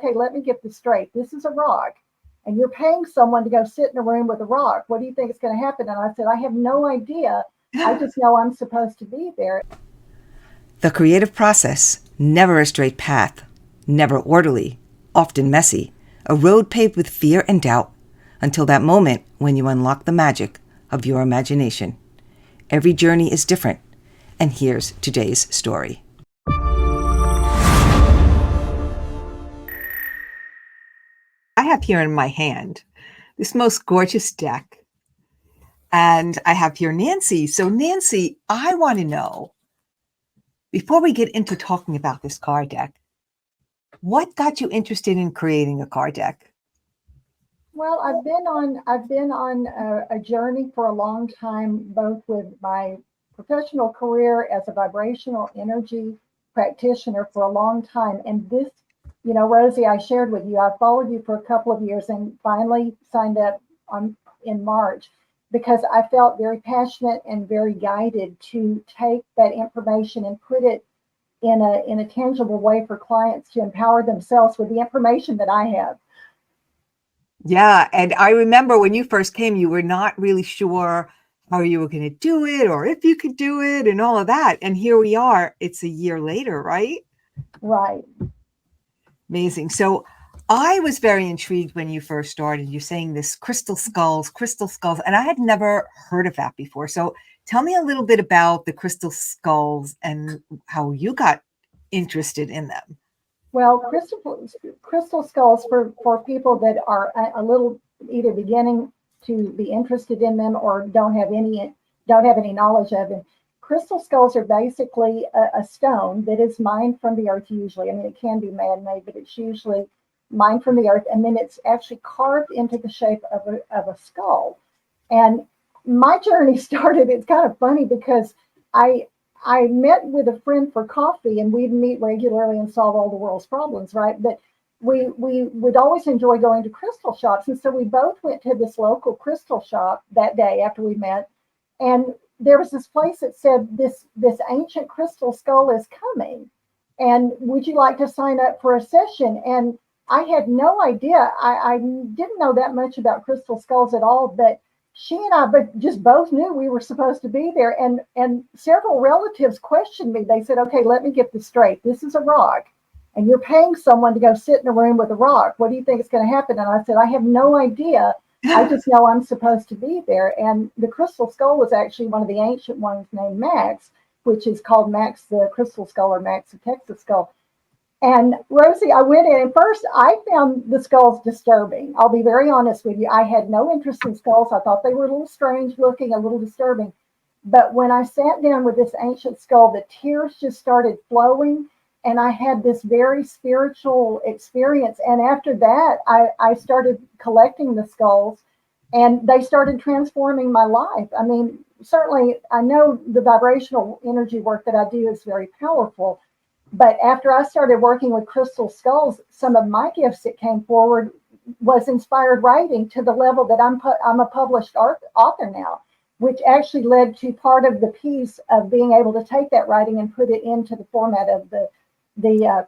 okay, let me get this straight. This is a rock, and you're paying someone to go sit in a room with a rock. What do you think is going to happen? And I said, I have no idea. I just know I'm supposed to be there. The creative process, never a straight path, never orderly, often messy, a road paved with fear and doubt, until that moment when you unlock the magic of your imagination. Every journey is different, and here's today's story. I have here in my hand this most gorgeous deck, and I have here Nancy. So Nancy, I want to know, before we get into talking about this card deck, what got you interested in creating a card deck? Well, I've been on a journey for a long time, both with my professional career as a vibrational energy practitioner for a long time. And this, Rosie, I shared with you, I followed you for a couple of years and finally signed up in March because I felt very passionate and very guided to take that information and put it in a tangible way for clients to empower themselves with the information that I have. Yeah. And I remember when you first came, you were not really sure how you were going to do it or if you could do it and all of that. And here we are. It's a year later, right? Right. Amazing. So I was very intrigued when you first started. You're saying this crystal skulls, and I had never heard of that before. So tell me a little bit about the crystal skulls and how you got interested in them. Well, crystal skulls for people that are a little either beginning to be interested in them or don't have any knowledge of them. Crystal skulls are basically a stone that is mined from the earth usually. I mean, it can be man-made, but it's usually mined from the earth, and then it's actually carved into the shape of a skull. And my journey started, it's kind of funny because I met with a friend for coffee and we'd meet regularly and solve all the world's problems, right? But we would always enjoy going to crystal shops. And so we both went to this local crystal shop that day after we met. And there was this place that said, this ancient crystal skull is coming. And would you like to sign up for a session? And I had no idea. I didn't know that much about crystal skulls at all, but she and I just both knew we were supposed to be there. And several relatives questioned me. They said, okay, let me get this straight. This is a rock, and you're paying someone to go sit in a room with a rock. What do you think is going to happen? And I said, I have no idea. I just know I'm supposed to be there. And the crystal skull was actually one of the ancient ones named Max, which is called Max the Crystal Skull or Max the Texas Skull. And Rosie, I went in and first I found the skulls disturbing. I'll be very honest with you. I had no interest in skulls. I thought they were a little strange looking, a little disturbing. But when I sat down with this ancient skull, the tears just started flowing. And I had this very spiritual experience. And after that, I started collecting the skulls and they started transforming my life. I mean, certainly I know the vibrational energy work that I do is very powerful. But after I started working with crystal skulls, some of my gifts that came forward was inspired writing to the level that I'm a published author now, which actually led to part of the piece of being able to take that writing and put it into the format of the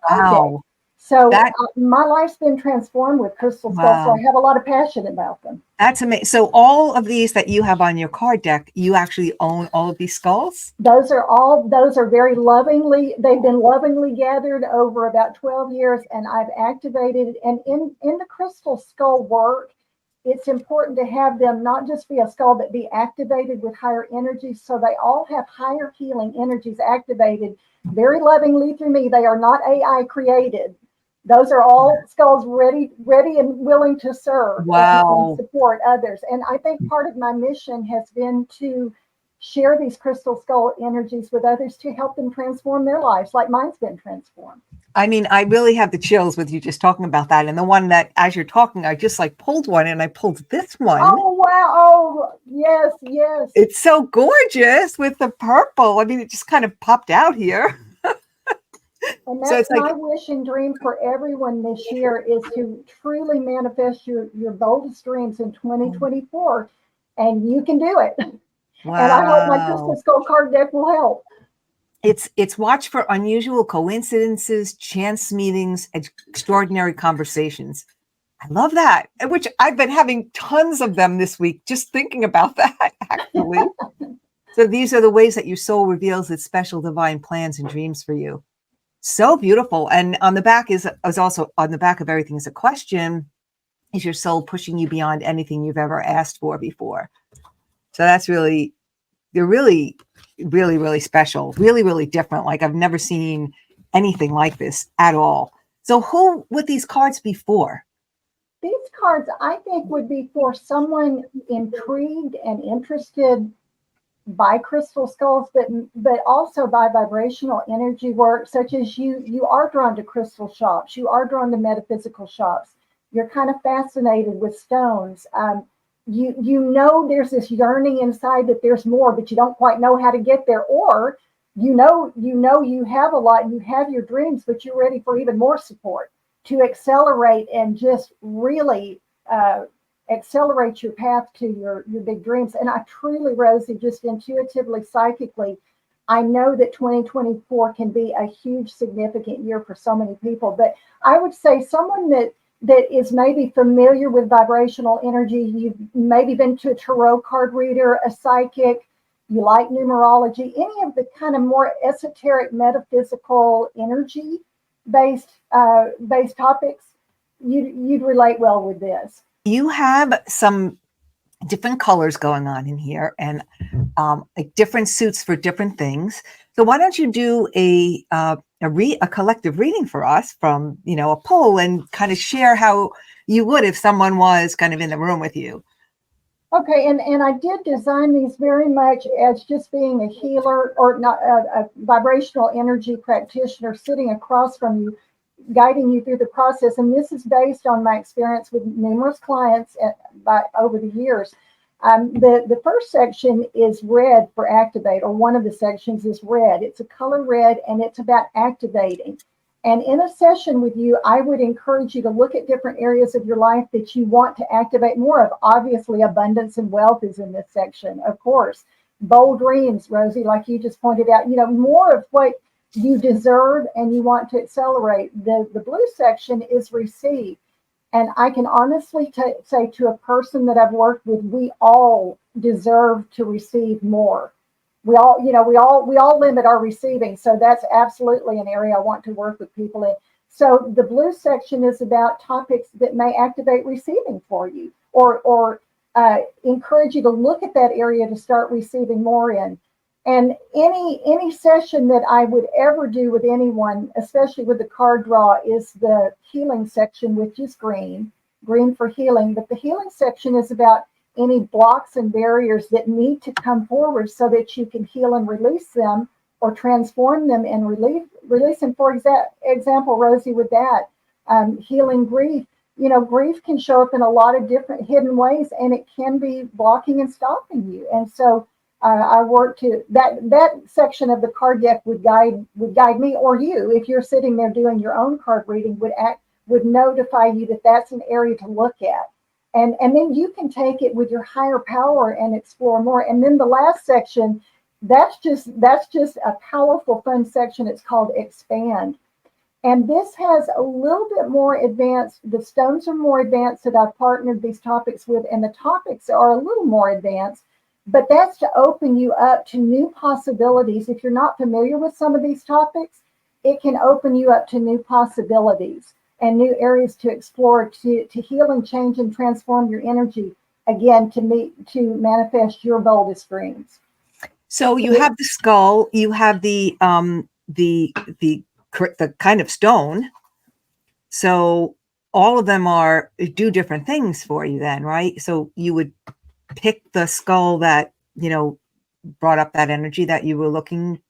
card deck. So my life's been transformed with crystal skulls. So I have a lot of passion about them. That's amazing. So all of these that you have on your card deck, you actually own all of these skulls? Those are very they've been lovingly gathered over about 12 years, and I've activated. And in the crystal skull work, it's important to have them not just be a skull, but be activated with higher energies. So they all have higher healing energies activated very lovingly through me. They are not AI created. Those are all skulls ready and willing to serve and support others. And I think part of my mission has been to share these crystal skull energies with others to help them transform their lives like mine's been transformed. I mean, I really have the chills with you just talking about that. And the one that, as you're talking, I just pulled one and I pulled this one. Oh, wow. Oh, yes, yes. It's so gorgeous with the purple. I mean, it just kind of popped out here. And that's my wish and dream for everyone this year is to truly manifest your boldest dreams in 2024. And you can do it. Wow. And I hope my crystal skull card deck will help. It's watch for unusual coincidences, chance meetings, extraordinary conversations. I love that, which I've been having tons of them this week, just thinking about that, actually. So these are the ways that your soul reveals its special divine plans and dreams for you. So beautiful. And on the back is also on the back of everything is a question. Is your soul pushing you beyond anything you've ever asked for before? So that's really, they're really, really, really special, really, really different. Like I've never seen anything like this at all. So who would these cards be for? These cards, I think, would be for someone intrigued and interested by crystal skulls, but also by vibrational energy work, such as you are drawn to crystal shops, you are drawn to metaphysical shops, you're kind of fascinated with stones. You know there's this yearning inside that there's more, but you don't quite know how to get there, or you have a lot, you have your dreams, but you're ready for even more support to accelerate and just really accelerate your path to your big dreams. And I truly, Rosie, just intuitively, psychically, I know that 2024 can be a huge, significant year for so many people. But I would say someone that is maybe familiar with vibrational energy, you've maybe been to a tarot card reader, a psychic, you like numerology, any of the kind of more esoteric, metaphysical, energy based topics, you'd relate well with this. You have some different colors going on in here, and like different suits for different things. So why don't you do a collective reading for us from a poll, and kind of share how you would if someone was kind of in the room with you. Okay, and I did design these very much as just being a healer, or not a vibrational energy practitioner sitting across from you, guiding you through the process. And this is based on my experience with numerous clients over the years. The first section is red for activate, or one of the sections is red. It's a color red, and it's about activating. And in a session with you, I would encourage you to look at different areas of your life that you want to activate more of. Obviously, abundance and wealth is in this section, of course. Bold dreams, Rosie, like you just pointed out, more of what you deserve and you want to accelerate. The blue section is receive. And I can honestly say to a person that I've worked with, we all deserve to receive more. We all limit our receiving. So that's absolutely an area I want to work with people in. So the blue section is about topics that may activate receiving for you, or encourage you to look at that area to start receiving more in. And any session that I would ever do with anyone, especially with the card draw, is the healing section, which is green for healing. But the healing section is about any blocks and barriers that need to come forward so that you can heal and release them, or transform them and release them. For example, Rosie, with that, healing grief. Grief can show up in a lot of different hidden ways, and it can be blocking and stopping you. And so I work to that section of the card deck would guide me, or you, if you're sitting there doing your own card reading, would notify you that that's an area to look at. And then you can take it with your higher power and explore more. And then the last section, that's just a powerful, fun section. It's called expand. And this has a little bit more advanced, the stones are more advanced that I've partnered these topics with, and the topics are a little more advanced, but that's to open you up to new possibilities. If you're not familiar with some of these topics, it can open you up to new possibilities and new areas to explore, to heal and change and transform your energy, again, to manifest your boldest dreams. So you have the skull, you have the kind of stone. So all of them do different things for you then, right? So you would pick the skull that, brought up that energy that you were looking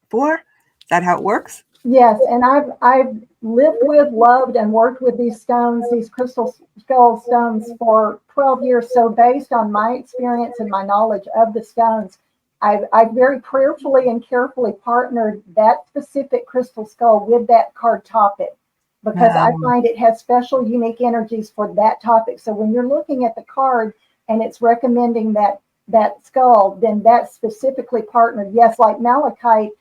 for. Is that how it works? Yes, and I've lived with, loved, and worked with these stones, these crystal skull stones, for 12 years. So based on my experience and my knowledge of the stones, I've very prayerfully and carefully partnered that specific crystal skull with that card topic, because I find it has special, unique energies for that topic. So when you're looking at the card and it's recommending that skull, then that's specifically partnered. Yes, like malachite,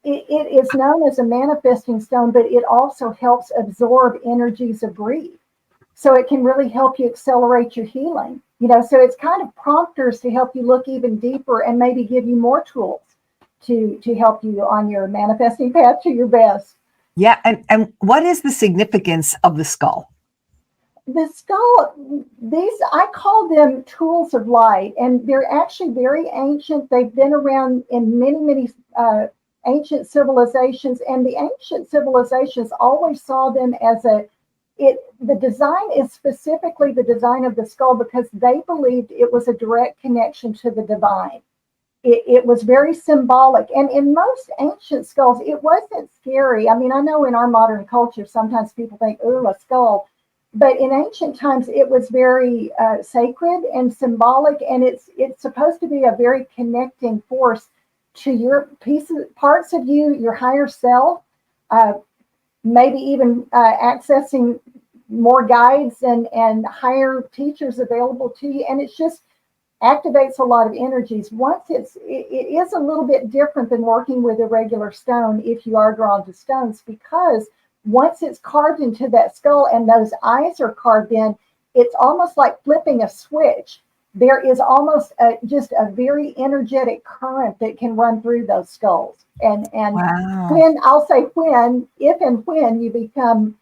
it is known as a manifesting stone, but it also helps absorb energies of grief. So it can really help you accelerate your healing. So it's kind of prompters to help you look even deeper and maybe give you more tools to help you on your manifesting path to your best. Yeah. And what is the significance of the skull? The skull, these, I call them tools of light, and they're actually very ancient. They've been around in many ancient civilizations, and the ancient civilizations always saw them as the design is specifically the design of the skull because they believed it was a direct connection to the divine. It was very symbolic. And in most ancient skulls, it wasn't scary. I mean, I know in our modern culture, sometimes people think, ooh, a skull. But in ancient times, it was very sacred and symbolic. And it's supposed to be a very connecting force to your parts of you, your higher self, maybe even accessing more guides and higher teachers available to you. And it's just activates a lot of energies. Once it is a little bit different than working with a regular stone if you are drawn to stones, because once it's carved into that skull and those eyes are carved in, it's almost like flipping a switch. There is almost just a very energetic current that can run through those skulls. And Wow. if and when you become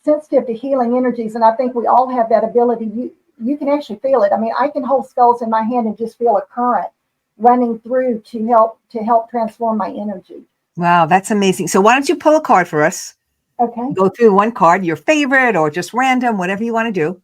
sensitive to healing energies, and I think we all have that ability, you can actually feel it. I mean, I can hold skulls in my hand and just feel a current running through to help transform my energy. Wow, that's amazing. So why don't you pull a card for us? Okay. Go through one card, your favorite or just random, whatever you want to do.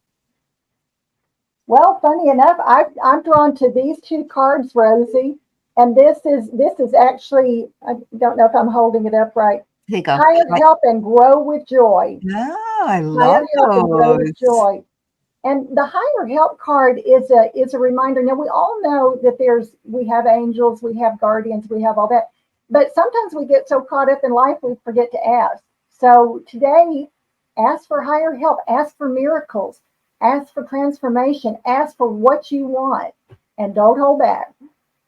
Well, funny enough, I'm drawn to these two cards, Rosie, and this is actually, I don't know if I'm holding it up right. Here you go. Higher help and grow with joy. Oh, I Higher love help and grow with those. joy. And the higher help card is a reminder. Now we all know that we have angels, we have guardians, we have all that. But sometimes we get so caught up in life we forget to ask. So today, ask for higher help, ask for miracles, ask for transformation, ask for what you want, and don't hold back.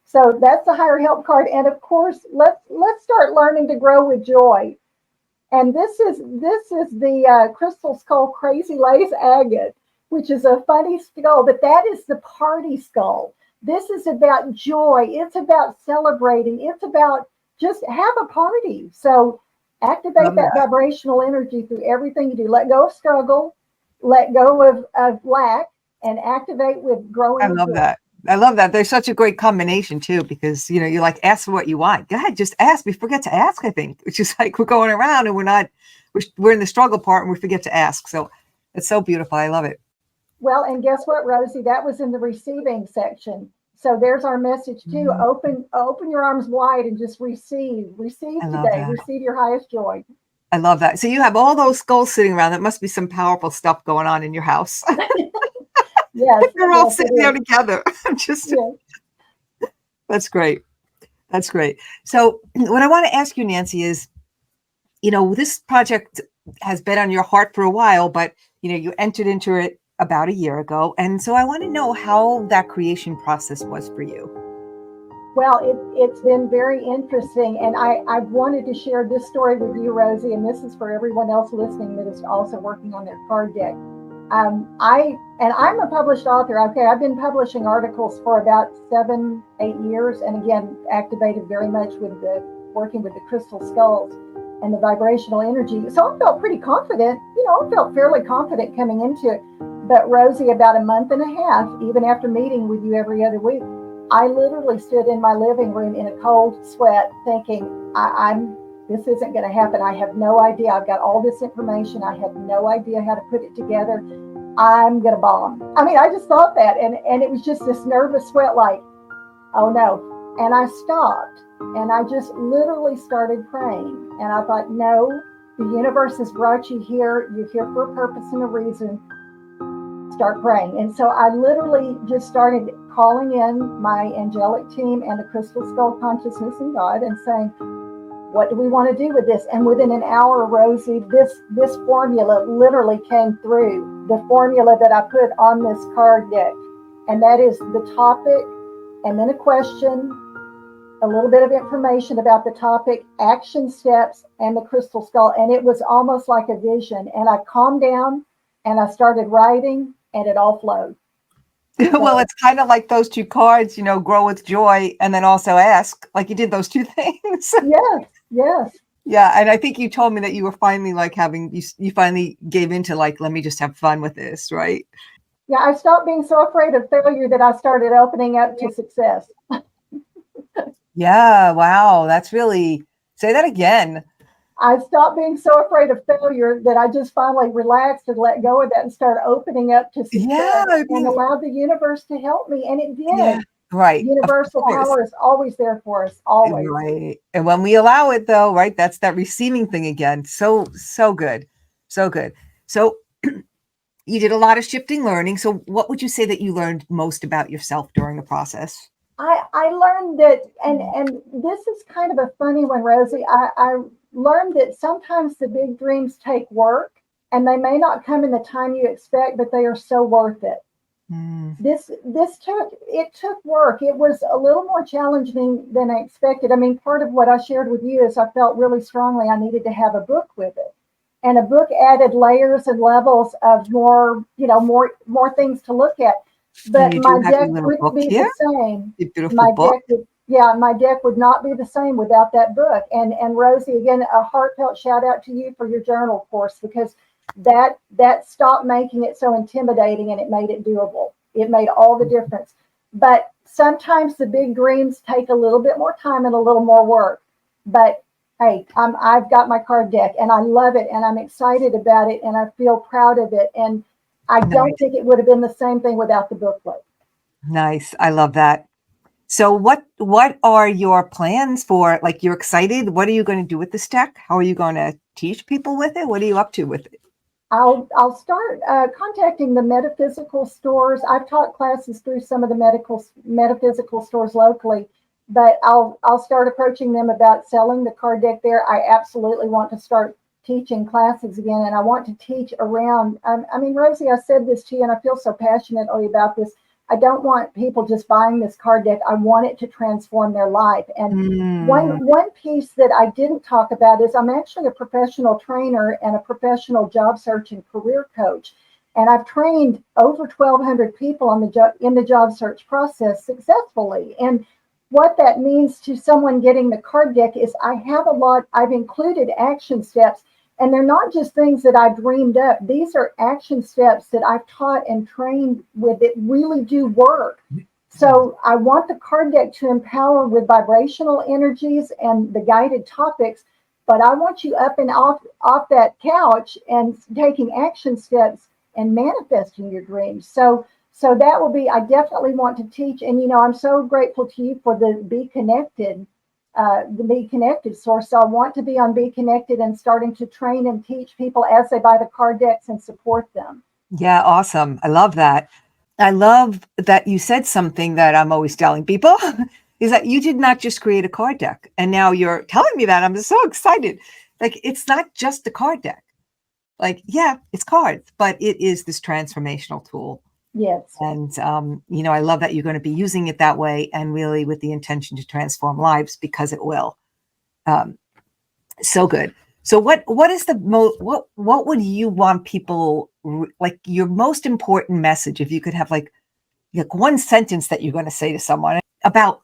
So that's the higher help card. And of course, let's start learning to grow with joy. And this is the Crystal Skull Crazy Lace Agate, which is a funny skull, but that is the party skull. This is about joy. It's about celebrating. It's about just have a party. So activate that vibrational energy through everything you do. Let go of struggle, let go of lack, and activate with growing. I love that. I love that. There's such a great combination too, because you like ask for what you want. Go ahead, just ask. We forget to ask, I think, which is like we're going around and we're in the struggle part and we forget to ask. So it's so beautiful. I love it. Well, and guess what, Rosie? That was in the receiving section. So there's our message too. Open your arms wide and just receive. Receive today. Receive your highest joy. I love that. So you have all those skulls sitting around. That must be some powerful stuff going on in your house. Yes. They're all sitting there together. That's great. That's great. So what I want to ask you, Nancy, is, this project has been on your heart for a while, but, you entered into it about a year ago. And so I want to know how that creation process was for you. Well, it's been very interesting. And I've wanted to share this story with you, Rosie, and this is for everyone else listening that is also working on their card deck. I'm a published author. Okay, I've been publishing articles for about 7-8 years, and again, activated very much with working with the crystal skulls and the vibrational energy. So I felt pretty confident. I felt fairly confident coming into it. But Rosie, about a month and a half, even after meeting with you every other week, I literally stood in my living room in a cold sweat, thinking, this isn't going to happen. I have no idea. I've got all this information. I have no idea how to put it together. I'm going to bomb. I mean, I just thought that. And it was just this nervous sweat like, oh no. And I stopped and I just literally started praying. And I thought, no, the universe has brought you here. You're here for a purpose and a reason. Start praying. And so I literally just started calling in my angelic team and the Crystal Skull Consciousness and God and saying, what do we want to do with this? And within an hour, Rosie, this formula literally came through, the formula that I put on this card deck. And that is the topic, and then a question, a little bit of information about the topic, action steps, and the crystal skull. And it was almost like a vision. And I calmed down and I started writing and it all flowed. Well, it's kind of like those two cards, grow with joy and then also ask, like you did those two things. Yes, yes. Yeah. And I think you told me that you were finally like you finally gave into like, let me just have fun with this, right? Yeah, I stopped being so afraid of failure that I started opening up to success. Yeah. Wow. That's really, say that again. I stopped being so afraid of failure that I just finally relaxed and let go of that and started opening up to Yeah. success I and mean, allowed the universe to help me. And it yeah. did. Right. Of Universal course. power is always there for us, always. Right. And when we allow it though, right, that's that receiving thing again. So good. So good. So you did a lot of shifting learning. So what would you say that you learned most about yourself during the process? I learned that, and this is kind of a funny one, Rosie. I learned that sometimes the big dreams take work and they may not come in the time you expect, but they are so worth it. Mm, This took work. It was a little more challenging than I expected. I mean, part of what I shared with you is I felt really strongly I needed to have a book with it. And a book added layers and levels of more things to look at. so But you do my have deck your little wouldn't book be the here, same. your beautiful My book. deck would Yeah, my deck would not be the same without that book. And Rosie, again, a heartfelt shout out to you for your journal course, because that stopped making it so intimidating and it made it doable. It made all the difference. But sometimes the big dreams take a little bit more time and a little more work. But hey, I've got my card deck and I love it and I'm excited about it and I feel proud of it. And I don't Nice. think it would have been the same thing without the booklet. Nice. I love that. So what are your plans for, like, you're excited? What are you going to do with this deck? How are you going to teach people with it? What are you up to with it? I'll start contacting the metaphysical stores. I've taught classes through some of the metaphysical stores locally, but I'll start approaching them about selling the card deck there. I absolutely want to start teaching classes again, and I want to teach around. I mean, Rosie, I said this to you, and I feel so passionately about this. I don't want people just buying this card deck. I want it to transform their life. And Mm, one piece that I didn't talk about is I'm actually a professional trainer and a professional job search and career coach. And I've trained over 1,200 people on in the job search process successfully. And what that means to someone getting the card deck is I've included action steps, and they're not just things that I dreamed up. These are action steps that I've taught and trained with that really do work. So I want the card deck to empower with vibrational energies and the guided topics, but I want you up and off that couch and taking action steps and manifesting your dreams. So that will be, I definitely want to teach. And I'm so grateful to you for the Be Connected source. So I want to be on Be Connected and starting to train and teach people as they buy the card decks and support them. yeah, awesome. I love that. I love that you said something that I'm always telling people is that you did not just create a card deck. And now you're telling me that. I'm so excited. Like, it's not just a card deck. Like, yeah, it's cards, but it is this transformational tool. Yes. And, I love that you're going to be using it that way and really with the intention to transform lives, because it will. Um, so good. So what is what would you want people, like, your most important message, if you could have like one sentence that you're going to say to someone about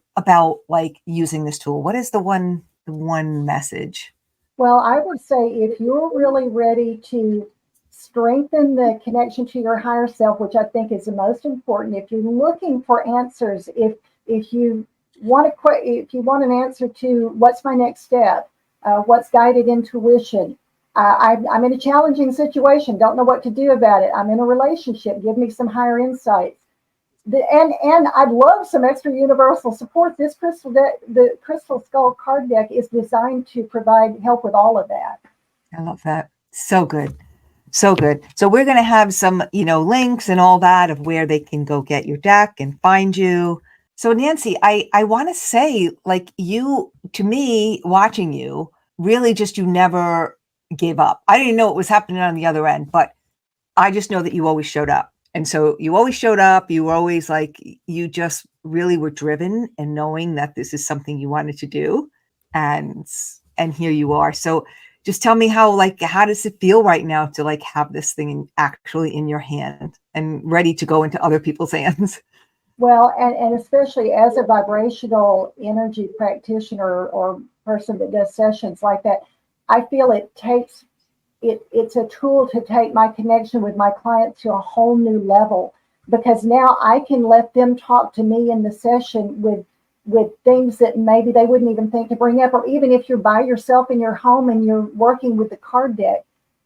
like using this tool? What is the one message? Well, I would say if you're really ready to strengthen the connection to your higher self, which I think is the most important, if you're looking for answers, if you if you want an answer to what's my next step, what's guided intuition, I'm in a challenging situation, don't know what to do about it. I'm in a relationship, give me some higher insights. And I'd love some extra universal support. This crystal deck, the Crystal Skull card deck, is designed to provide help with all of that. I love that. So good. So good. So we're going to have some, links and all that of where they can go get your deck and find you. So Nancy, I want to say, like, you, to me, watching you, really just, you never gave up. I didn't know what was happening on the other end, but I just know that you always showed up. And so you always showed up. You were always like, you just really were driven and knowing that this is something you wanted to do, and here you are. So just tell me how does it feel right now to like have this thing actually in your hand and ready to go into other people's hands? Well, and especially as a vibrational energy practitioner or person that does sessions like that, I feel it's a tool to take my connection with my clients to a whole new level, because now I can let them talk to me in the session with things that maybe they wouldn't even think to bring up. Or even if you're by yourself in your home and you're working with the card deck,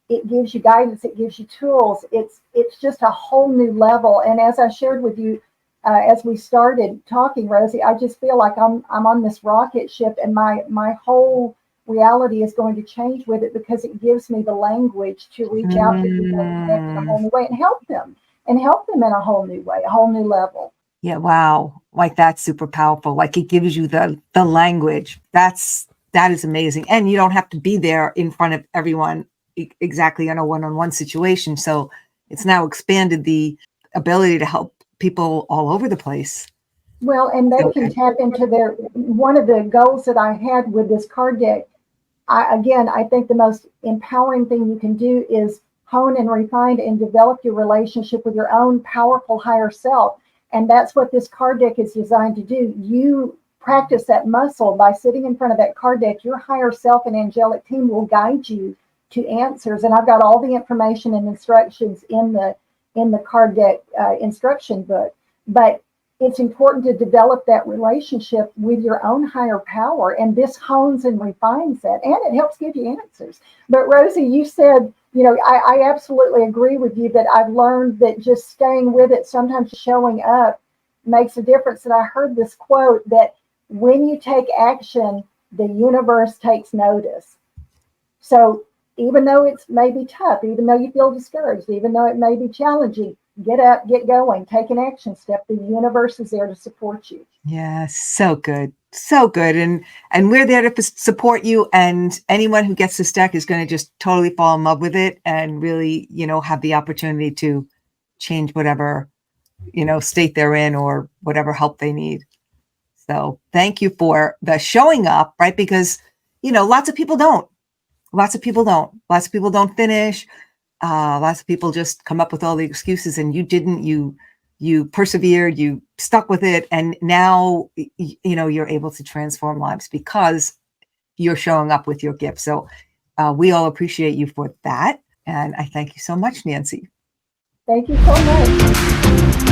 it gives you guidance, it gives you tools. It's just a whole new level. And as I shared with you, as we started talking, Rosie, I just feel like I'm on this rocket ship, and my whole reality is going to change with it, because it gives me the language to reach out to people and connect in a whole new way and help them in a whole new way, a whole new level. Yeah, wow. Like that's super powerful. Like it gives you the language. That is amazing. And you don't have to be there in front of everyone exactly in a one-on-one situation. So it's now expanded the ability to help people all over the place. Well, and they can tap into one of the goals that I had with this card deck. I think the most empowering thing you can do is hone and refine and develop your relationship with your own powerful higher self. And that's what this card deck is designed to do. You practice that muscle by sitting in front of that card deck. Your higher self and angelic team will guide you to answers. And I've got all the information and instructions in the card deck instruction book. But it's important to develop that relationship with your own higher power. And this hones and refines that, and it helps give you answers. But Rosie, you said, I absolutely agree with you that I've learned that just staying with it, sometimes showing up, makes a difference. And I heard this quote that when you take action, the universe takes notice. So even though it's maybe tough, even though you feel discouraged, even though it may be challenging, get up, get going, take an action step. The universe is there to support you. Yeah, so good. So good. And we're there to support you. And anyone who gets this deck is going to just totally fall in love with it and really, have the opportunity to change whatever, state they're in or whatever help they need. So thank you for the showing up, right? Because, lots of people don't. Lots of people don't finish. Lots of people just come up with all the excuses, and you didn't. You persevered, you stuck with it, and now you're able to transform lives because you're showing up with your gift. So we all appreciate you for that, and I thank you so much, Nancy. Thank you so much.